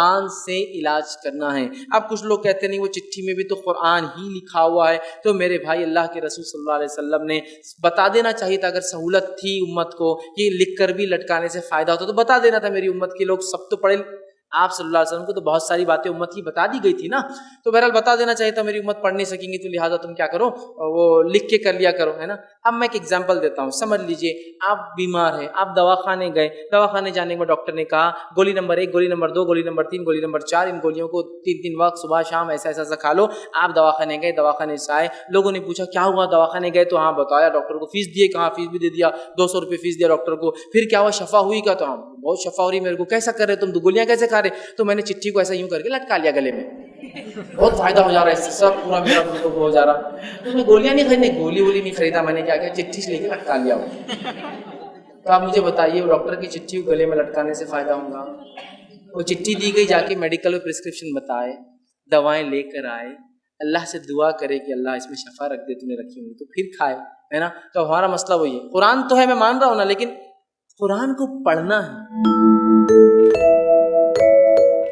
قرآن سے علاج کرنا ہے۔ اب کچھ لوگ کہتے نہیں وہ چٹھی میں بھی تو قرآن ہی لکھا ہوا ہے، تو میرے بھائی اللہ کے رسول صلی اللہ علیہ وسلم نے بتا دینا چاہیے تھا، اگر سہولت تھی امت کو کہ لکھ کر بھی لٹکانے سے فائدہ ہوتا تو بتا دینا تھا۔ میری امت کے لوگ سب تو پڑھے، آپ صلی اللہ علیہ وسلم کو تو بہت ساری باتیں امت کی بتا دی گئی تھی نا، تو بہرحال بتا دینا چاہیے تھا، میری امت پڑھ نہیں سکیں گی تو لہٰذا تم کیا کرو، وہ لکھ کے کر لیا کرو، ہے نا۔ اب میں ایک ایگزامپل دیتا ہوں، سمجھ لیجئے آپ بیمار ہیں، آپ دواخانے گئے، دواخانے جانے کے بعد ڈاکٹر نے کہا گولی نمبر 1، گولی نمبر 2، گولی نمبر 3، گولی نمبر 4، ان گولیوں کو 3 وقت صبح شام ایسا ایسا کھا لو۔ آپ دواخانے گئے، دواخانے سے آئے، لوگوں نے پوچھا کیا ہوا، دواخانے گئے تو ہاں بتایا، ڈاکٹر کو فیس دیے، کہاں فیس بھی دے دیا، 200 روپے فیس دیا ڈاکٹر کو۔ پھر کیا ہوا، شفا ہوئی کیا، تو ہاں بہت شفا ہو رہی میرے کو۔ کیسا کر رہے تم، تو گولیاں کیسے کھا رہے، تو میں نے چٹھی کو ایسا یوں کر کے لٹکا لیا گلے میں، بہت فائدہ ہو جا رہا ہے اس سے، سب پورا میرا بالکل ہو جا رہا۔ تو میں گولیاں نہیں خریدی، گولی وولی نہیں خریدا، میں نے کیا کیا، چٹھی سے لے کے لٹکا لیا وہ۔ تو آپ مجھے بتائیے وہ ڈاکٹر کی چٹھی کو گلے میں لٹکانے سے فائدہ ہوگا؟ وہ چٹھی دی گئی، جا کے میڈیکل میں پرسکرپشن بتائے، دوائیں لے کر آئے، اللہ سے دعا کرے کہ اللہ اس میں شفا رکھ دے، تم نے رکھی ہوئی تو پھر کھائے، ہے نا۔ تو ہمارا مسئلہ وہی ہے، قرآن تو ہے میں مان رہا ہوں نا، لیکن قرآن کو پڑھنا ہے۔